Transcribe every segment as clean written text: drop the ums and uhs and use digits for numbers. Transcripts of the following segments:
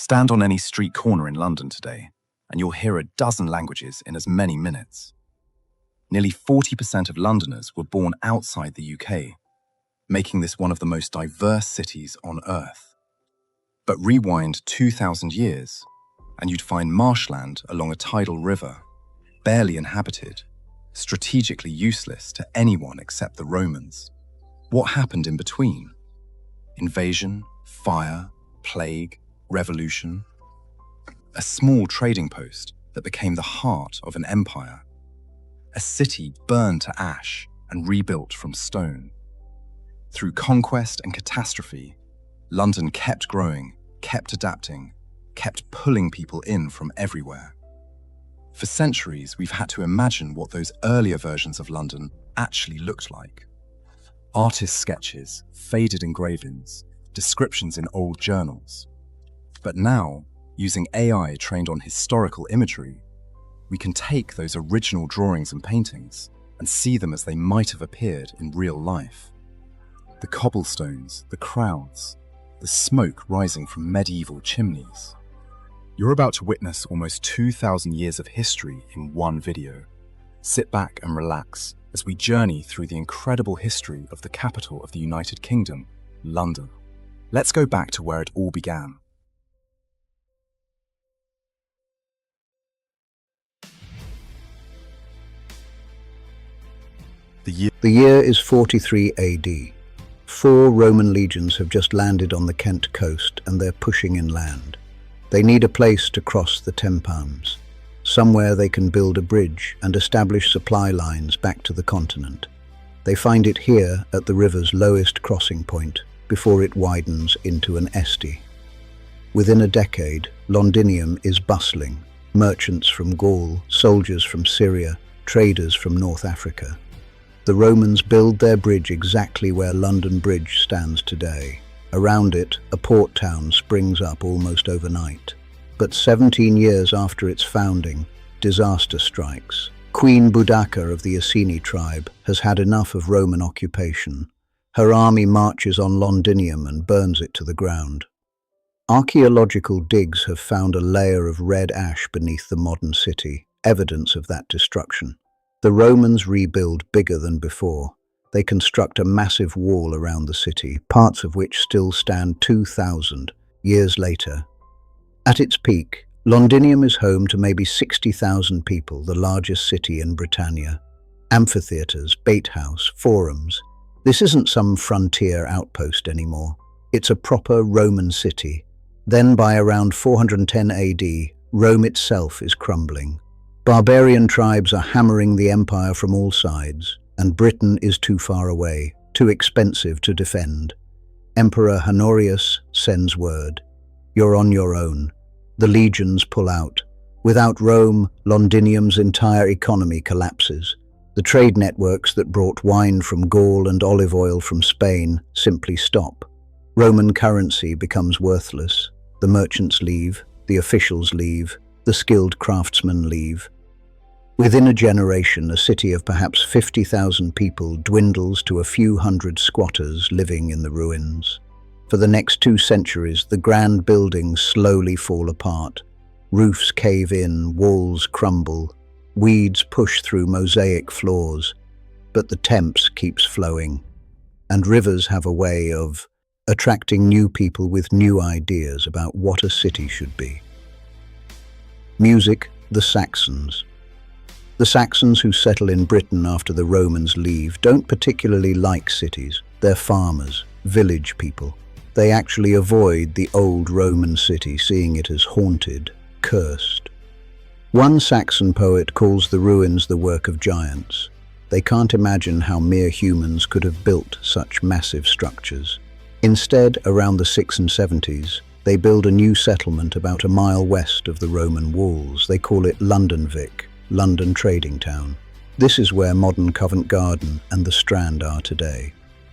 Stand on any street corner in London today, and you'll hear a dozen languages in as many minutes. Nearly 40% of Londoners were born outside the UK, making this one of the most diverse cities on Earth. But rewind 2,000 years, and you'd find marshland along a tidal river, barely inhabited, strategically useless to anyone except the Romans. What happened in between? Invasion, fire, plague, revolution. A small trading post that became the heart of an empire. A city burned to ash and rebuilt from stone. Through conquest and catastrophe, London kept growing, kept adapting, kept pulling people in from everywhere. For centuries, we've had to imagine what those earlier versions of London actually looked like. Artist sketches, faded engravings, descriptions in old journals. But now, using AI trained on historical imagery, we can take those original drawings and paintings and see them as they might have appeared in real life. The cobblestones, the crowds, the smoke rising from medieval chimneys. You're about to witness almost 2,000 years of history in one video. Sit back and relax as we journey through the incredible history of the capital of the United Kingdom, London. Let's go back to where it all began. The year is 43 AD. 4 Roman legions have just landed on the Kent coast and they're pushing inland. They need a place to cross the Thames, somewhere they can build a bridge and establish supply lines back to the continent. They find it here at the river's lowest crossing point before it widens into an estuary. Within a decade, Londinium is bustling. Merchants from Gaul, soldiers from Syria, traders from North Africa. The Romans build their bridge exactly where London Bridge stands today. Around it, a port town springs up almost overnight. But 17 years after its founding, disaster strikes. Queen Boudicca of the Iceni tribe has had enough of Roman occupation. Her army marches on Londinium and burns it to the ground. Archaeological digs have found a layer of red ash beneath the modern city, evidence of that destruction. The Romans rebuild bigger than before. They construct a massive wall around the city, parts of which still stand 2,000 years later. At its peak, Londinium is home to maybe 60,000 people, the largest city in Britannia. Amphitheatres, baithouse, forums. This isn't some frontier outpost anymore. It's a proper Roman city. Then by around 410 AD, Rome itself is crumbling. Barbarian tribes are hammering the empire from all sides, and Britain is too far away, too expensive to defend. Emperor Honorius sends word. You're on your own. The legions pull out. Without Rome, Londinium's entire economy collapses. The trade networks that brought wine from Gaul and olive oil from Spain simply stop. Roman currency becomes worthless. The merchants leave, the officials leave, the skilled craftsmen leave. Within a generation, a city of perhaps 50,000 people dwindles to a few hundred squatters living in the ruins. For the next 2 centuries, the grand buildings slowly fall apart. Roofs cave in, walls crumble, weeds push through mosaic floors, but the Thames keeps flowing. And rivers have a way of attracting new people with new ideas about what a city should be. Music, the Saxons. The Saxons who settle in Britain after the Romans leave don't particularly like cities. They're farmers, village people. They actually avoid the old Roman city, seeing it as haunted, cursed. One Saxon poet calls the ruins the work of giants. They can't imagine how mere humans could have built such massive structures. Instead, around the 6 and 70s, they build a new settlement about a mile west of the Roman walls. They call it Londonvic, London Trading Town. This is where modern Covent Garden and the Strand are today.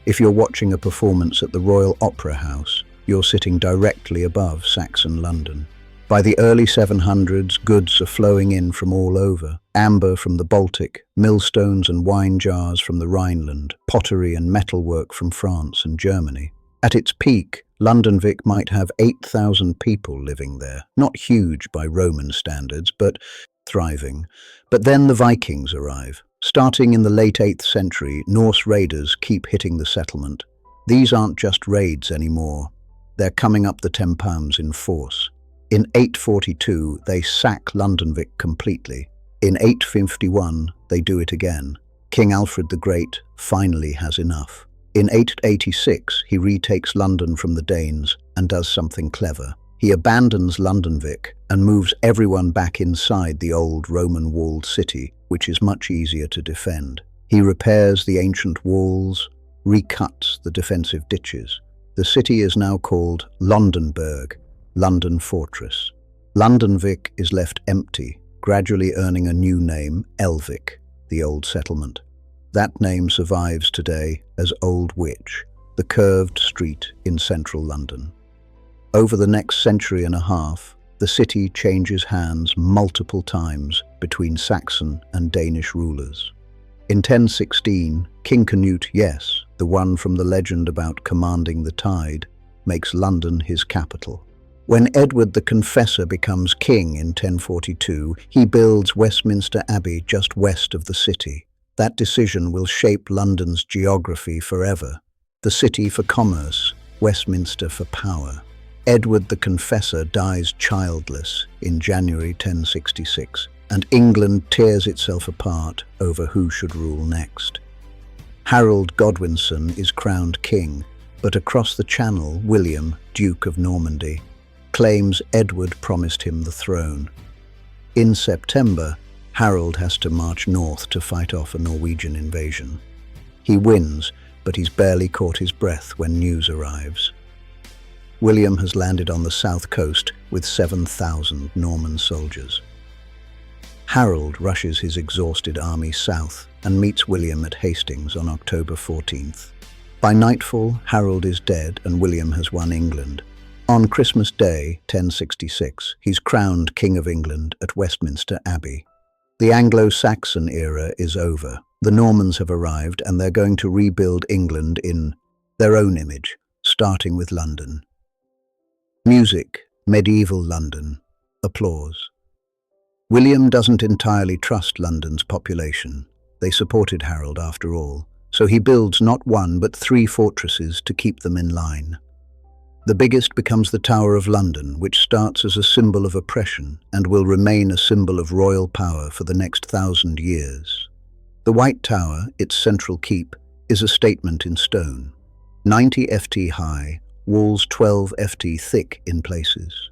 If you're watching a performance at the Royal Opera House, you're sitting directly above Saxon London. By the early 700s, goods are flowing in from all over. Amber from the Baltic, millstones and wine jars from the Rhineland, pottery and metalwork from France and Germany. At its peak, Londonvik might have 8,000 people living there. Not huge by Roman standards, but thriving. But then the Vikings arrive. Starting in the late 8th century, Norse raiders keep hitting the settlement. These aren't just raids anymore. They're coming up the Thames in force. In 842, they sack Londonvik completely. In 851, they do it again. King Alfred the Great finally has enough. In 886, he retakes London from the Danes and does something clever. He abandons Londonvik and moves everyone back inside the old Roman walled city, which is much easier to defend. He repairs the ancient walls, recuts the defensive ditches. The city is now called Londonberg, London Fortress. Londonvik is left empty, gradually earning a new name, Elvik, the old settlement. That name survives today as Old Witch, the curved street in central London. Over the next century and a half, the city changes hands multiple times between Saxon and Danish rulers. In 1016, King Canute, yes, the one from the legend about commanding the tide, makes London his capital. When Edward the Confessor becomes king in 1042, he builds Westminster Abbey just west of the city. That decision will shape London's geography forever. The city for commerce, Westminster for power. Edward the Confessor dies childless in January 1066, and England tears itself apart over who should rule next. Harold Godwinson is crowned king, but across the Channel, William, Duke of Normandy, claims Edward promised him the throne. In September, Harold has to march north to fight off a Norwegian invasion. He wins, but he's barely caught his breath when news arrives. William has landed on the south coast with 7,000 Norman soldiers. Harold rushes his exhausted army south and meets William at Hastings on October 14th. By nightfall, Harold is dead and William has won England. On Christmas Day, 1066, he's crowned King of England at Westminster Abbey. The Anglo-Saxon era is over. The Normans have arrived and they're going to rebuild England in their own image, starting with London. Music, medieval London, applause. William doesn't entirely trust London's population. They supported Harold after all, so he builds not one but 3 fortresses to keep them in line. The biggest becomes the Tower of London, which starts as a symbol of oppression and will remain a symbol of royal power for the next 1,000 years. The White Tower, its central keep, is a statement in stone. 90 ft high, walls 12 ft thick in places.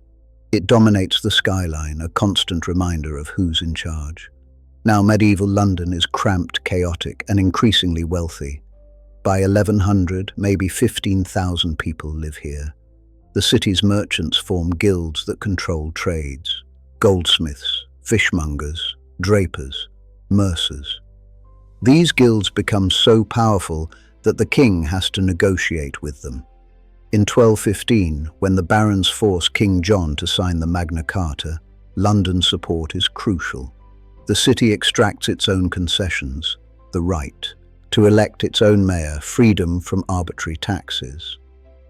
It dominates the skyline, a constant reminder of who's in charge. Now medieval London is cramped, chaotic, and increasingly wealthy. By 1100, maybe 15,000 people live here. The city's merchants form guilds that control trades: goldsmiths, fishmongers, drapers, mercers. These guilds become so powerful that the king has to negotiate with them. In 1215, when the barons force King John to sign the Magna Carta, London's support is crucial. The city extracts its own concessions: the right to elect its own mayor, freedom from arbitrary taxes.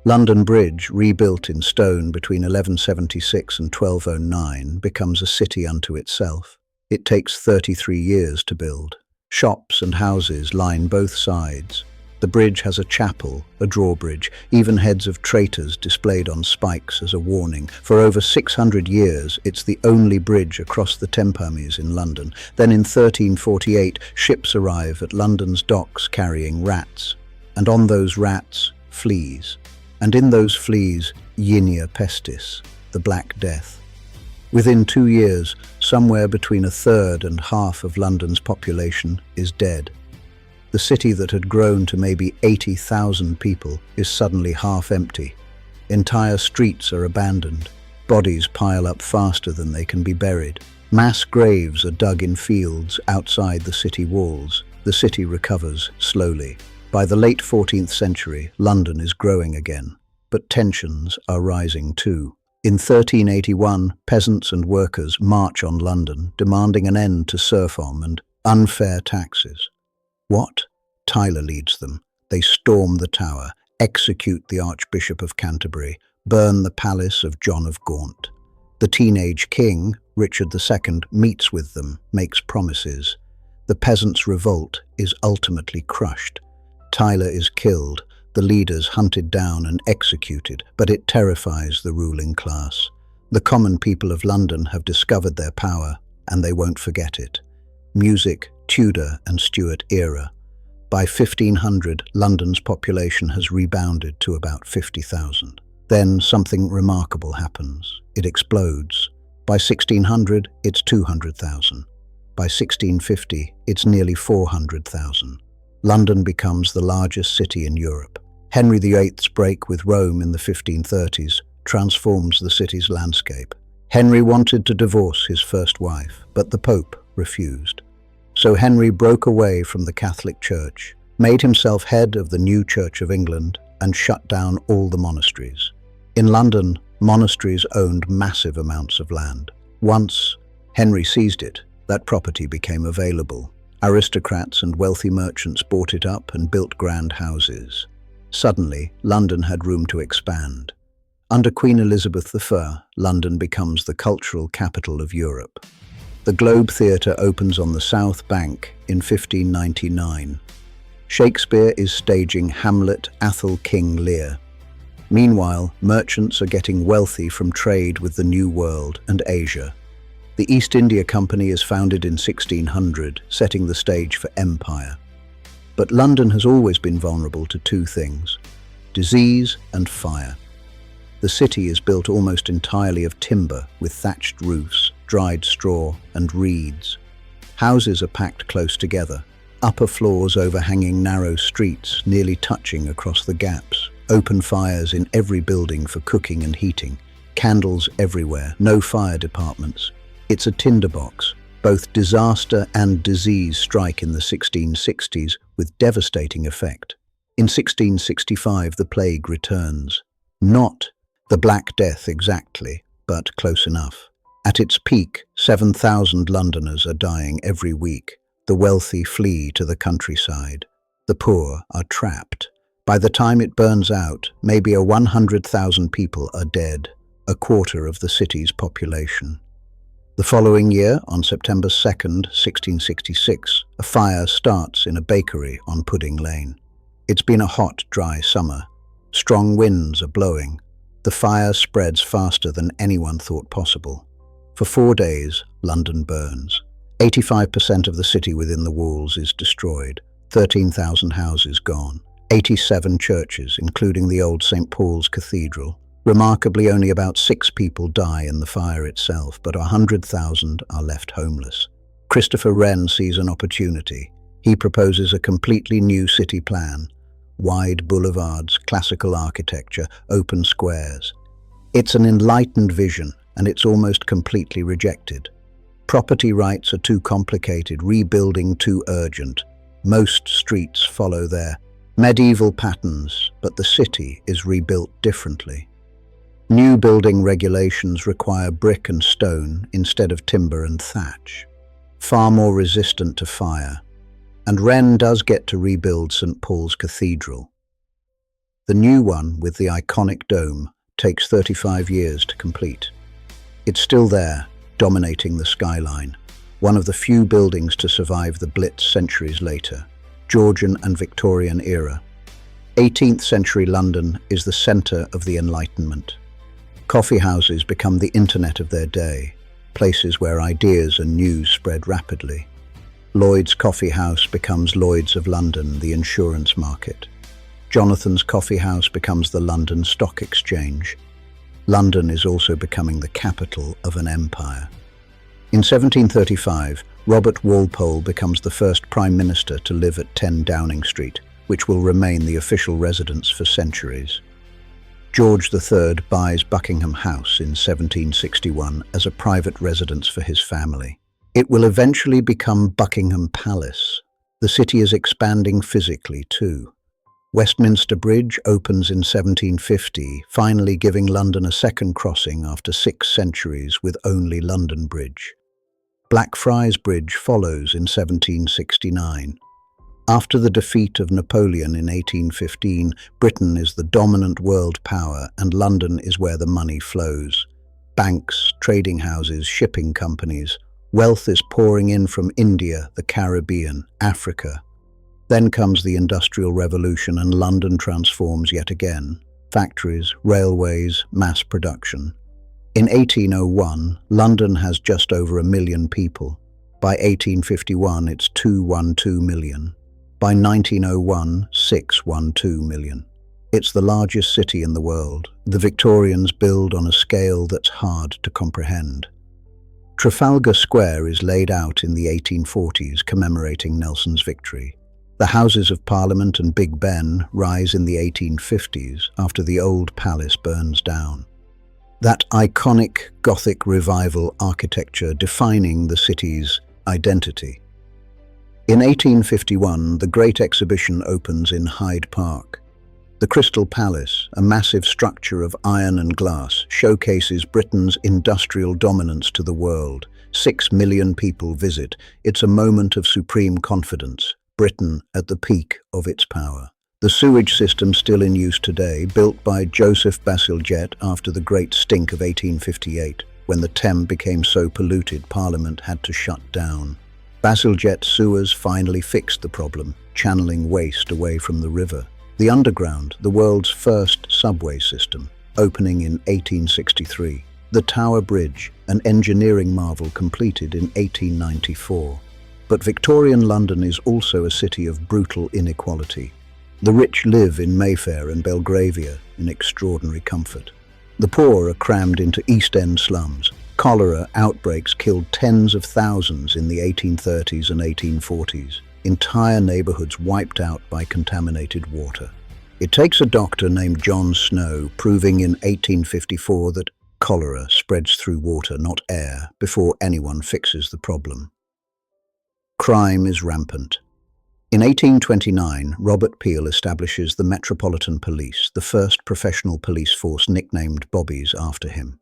London Bridge, rebuilt in stone between 1176 and 1209, becomes a city unto itself. It takes 33 years to build. Shops and houses line both sides. The bridge has a chapel, a drawbridge, even heads of traitors displayed on spikes as a warning. For over 600 years, it's the only bridge across the Thames in London. Then in 1348, ships arrive at London's docks carrying rats. And on those rats, fleas. And in those fleas, Yinia pestis, the Black Death. Within 2 years, somewhere between 1/3 and half of London's population is dead. The city that had grown to maybe 80,000 people is suddenly half empty. Entire streets are abandoned. Bodies pile up faster than they can be buried. Mass graves are dug in fields outside the city walls. The city recovers slowly. By the late 14th century, London is growing again, but tensions are rising too. In 1381, peasants and workers march on London, demanding an end to serfdom and unfair taxes. What? Tyler leads them. They storm the tower. execute the Archbishop of Canterbury, burn the palace of John of Gaunt. The teenage king, Richard II, meets with them, makes promises. The peasants' revolt is ultimately crushed. Tyler is killed, the leaders hunted down and executed, but it terrifies the ruling class. The common people of London have discovered their power, and they won't forget it. Music, Tudor and Stuart era. By 1500, London's population has rebounded to about 50,000. Then something remarkable happens. It explodes. By 1600, it's 200,000. By 1650, it's nearly 400,000. London becomes the largest city in Europe. Henry VIII's break with Rome in the 1530s transforms the city's landscape. Henry wanted to divorce his first wife, but the Pope refused. So Henry broke away from the Catholic Church, made himself head of the new Church of England, and shut down all the monasteries. In London, monasteries owned massive amounts of land. Once Henry seized it, that property became available. Aristocrats and wealthy merchants bought it up and built grand houses. Suddenly, London had room to expand. Under Queen Elizabeth I, London becomes the cultural capital of Europe. The Globe Theatre opens on the South Bank in 1599. Shakespeare is staging Hamlet, Athol, King Lear. Meanwhile, merchants are getting wealthy from trade with the New World and Asia. The East India Company is founded in 1600, setting the stage for empire. But London has always been vulnerable to two things: disease and fire. The city is built almost entirely of timber, with thatched roofs, dried straw, and reeds. Houses are packed close together, upper floors overhanging narrow streets, nearly touching across the gaps. Open fires in every building for cooking and heating. Candles everywhere, no fire departments. It's a tinderbox. Both disaster and disease strike in the 1660s with devastating effect. In 1665, the plague returns. Not the Black Death exactly, but close enough. At its peak, 7,000 Londoners are dying every week. The wealthy flee to the countryside. The poor are trapped. By the time it burns out, maybe 100,000 people are dead, a quarter of the city's population. The following year, on September 2nd, 1666, a fire starts in a bakery on Pudding Lane. It's been a hot, dry summer. Strong winds are blowing. The fire spreads faster than anyone thought possible. For 4 days, London burns. 85% of the city within the walls is destroyed. 13,000 houses gone. 87 churches, including the old St. Paul's Cathedral. Remarkably, only about 6 people die in the fire itself, but 100,000 are left homeless. Christopher Wren sees an opportunity. He proposes a completely new city plan. Wide boulevards, classical architecture, open squares. It's an enlightened vision, and it's almost completely rejected. Property rights are too complicated, rebuilding too urgent. Most streets follow their medieval patterns, but the city is rebuilt differently. New building regulations require brick and stone instead of timber and thatch, far more resistant to fire. And Wren does get to rebuild St. Paul's Cathedral. The new one, with the iconic dome, takes 35 years to complete. It's still there, dominating the skyline, one of the few buildings to survive the Blitz centuries later, Georgian and Victorian era. 18th century London is the centre of the Enlightenment. Coffee houses become the internet of their day, places where ideas and news spread rapidly. Lloyd's Coffee House becomes Lloyd's of London, the insurance market. Jonathan's Coffee House becomes the London Stock Exchange. London is also becoming the capital of an empire. In 1735, Robert Walpole becomes the first Prime Minister to live at 10 Downing Street, which will remain the official residence for centuries. George III buys Buckingham House in 1761 as a private residence for his family. It will eventually become Buckingham Palace. The city is expanding physically too. Westminster Bridge opens in 1750, finally giving London a second crossing after 6 centuries with only London Bridge. Blackfriars Bridge follows in 1769. After the defeat of Napoleon in 1815, Britain is the dominant world power and London is where the money flows. Banks, trading houses, shipping companies. Wealth is pouring in from India, the Caribbean, Africa. Then comes the Industrial Revolution and London transforms yet again. Factories, railways, mass production. In 1801, London has just over 1 million people. By 1851, it's 212 million. By 1901, 612 million. It's the largest city in the world. The Victorians build on a scale that's hard to comprehend. Trafalgar Square is laid out in the 1840s, commemorating Nelson's victory. The Houses of Parliament and Big Ben rise in the 1850s after the old palace burns down. That iconic Gothic revival architecture defining the city's identity. In 1851, the Great Exhibition opens in Hyde Park. The Crystal Palace, a massive structure of iron and glass, showcases Britain's industrial dominance to the world. 6 million people visit. It's a moment of supreme confidence. Britain at the peak of its power. The sewage system still in use today, built by Joseph Bazalgette after the Great Stink of 1858, when the Thames became so polluted Parliament had to shut down. Bazalgette's sewers finally fixed the problem, channeling waste away from the river. The Underground, the world's first subway system, opening in 1863. The Tower Bridge, an engineering marvel completed in 1894. But Victorian London is also a city of brutal inequality. The rich live in Mayfair and Belgravia in extraordinary comfort. The poor are crammed into East End slums. Cholera outbreaks killed tens of thousands in the 1830s and 1840s. Entire neighborhoods wiped out by contaminated water. It takes a doctor named John Snow proving in 1854 that cholera spreads through water, not air, before anyone fixes the problem. Crime is rampant. In 1829, Robert Peel establishes the Metropolitan Police, the first professional police force nicknamed Bobbies after him.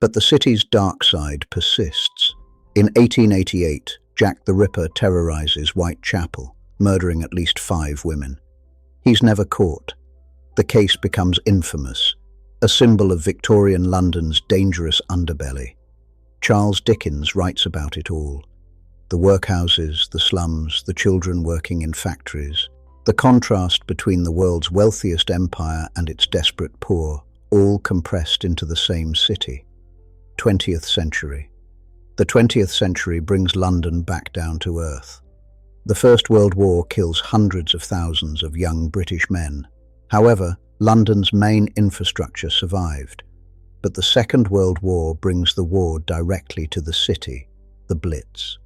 But the city's dark side persists. In 1888, Jack the Ripper terrorizes Whitechapel, murdering at least 5 women. He's never caught. The case becomes infamous, a symbol of Victorian London's dangerous underbelly. Charles Dickens writes about it all. The workhouses, the slums, the children working in factories, the contrast between the world's wealthiest empire and its desperate poor, all compressed into the same city. 20th century. The 20th century brings London back down to earth. The First World War kills hundreds of thousands of young British men. However, London's main infrastructure survived. But the Second World War brings the war directly to the city, the Blitz.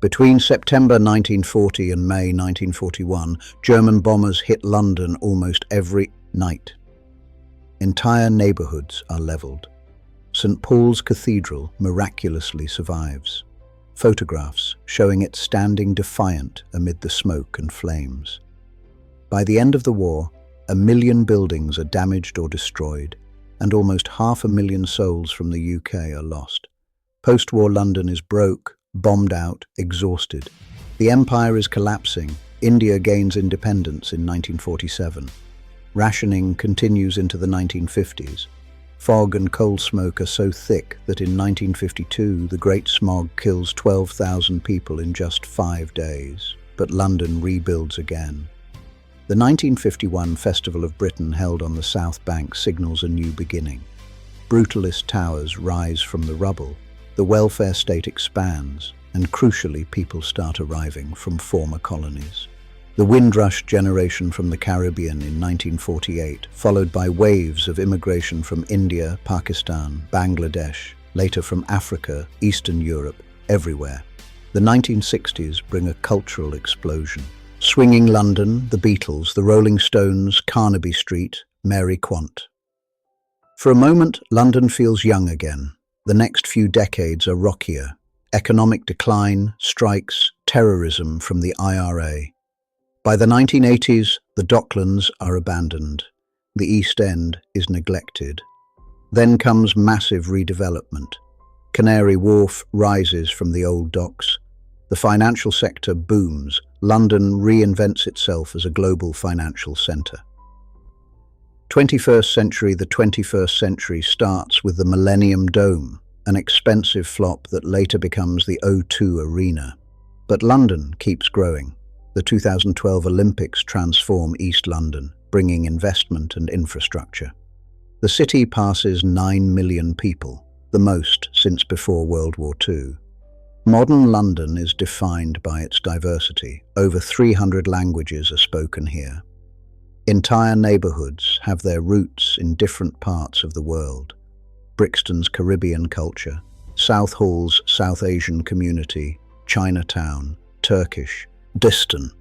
Between September 1940 and May 1941, German bombers hit London almost every night. Entire neighborhoods are leveled. St. Paul's Cathedral miraculously survives. Photographs showing it standing defiant amid the smoke and flames. By the end of the war, 1 million buildings are damaged or destroyed, and almost 500,000 souls from the UK are lost. Post-war London is broke, bombed out, exhausted. The empire is collapsing. India gains independence in 1947. Rationing continues into the 1950s. Fog and coal smoke are so thick that in 1952 the Great Smog kills 12,000 people in just 5 days. But London rebuilds again. The 1951 Festival of Britain held on the South Bank signals a new beginning. Brutalist towers rise from the rubble. The welfare state expands, and crucially people start arriving from former colonies. The Windrush generation from the Caribbean in 1948, followed by waves of immigration from India, Pakistan, Bangladesh, later from Africa, Eastern Europe, everywhere. The 1960s bring a cultural explosion. Swinging London, the Beatles, the Rolling Stones, Carnaby Street, Mary Quant. For a moment, London feels young again. The next few decades are rockier. Economic decline, strikes, terrorism from the IRA. By the 1980s, the Docklands are abandoned. The East End is neglected. Then comes massive redevelopment. Canary Wharf rises from the old docks. The financial sector booms. London reinvents itself as a global financial centre. 21st century. The 21st century starts with the Millennium Dome, an expensive flop that later becomes the O2 Arena. But London keeps growing. The 2012 Olympics transform East London, bringing investment and infrastructure. The city passes 9 million people, the most since before World War II. Modern London is defined by its diversity. Over 300 languages are spoken here. Entire neighbourhoods have their roots in different parts of the world. Brixton's Caribbean culture, Southall's South Asian community, Chinatown, Turkish, Diston,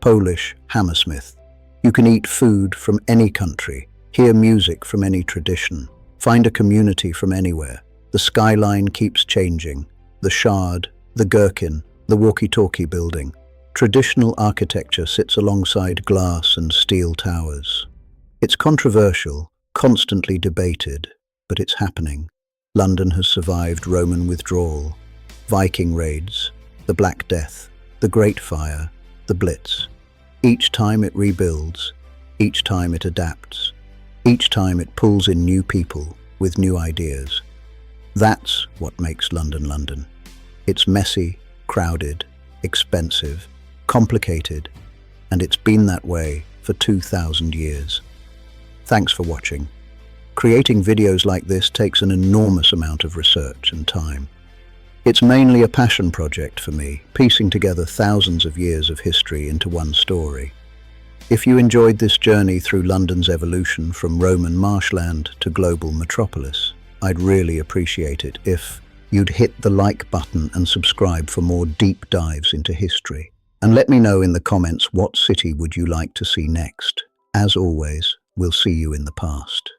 Polish, Hammersmith. You can eat food from any country, hear music from any tradition, find a community from anywhere. The skyline keeps changing. The Shard, the Gherkin, the Walkie-Talkie building. Traditional architecture sits alongside glass and steel towers. It's controversial, constantly debated, but it's happening. London has survived Roman withdrawal, Viking raids, the Black Death, the Great Fire, the Blitz. Each time it rebuilds, each time it adapts, each time it pulls in new people with new ideas. That's what makes London London. It's messy, crowded, expensive, complicated, and it's been that way for 2,000 years. Thanks for watching. Creating videos like this takes an enormous amount of research and time. It's mainly a passion project for me, piecing together thousands of years of history into one story. If you enjoyed this journey through London's evolution from Roman marshland to global metropolis, I'd really appreciate it if you'd hit the like button and subscribe for more deep dives into history. And let me know in the comments what city would you like to see next. As always, we'll see you in the past.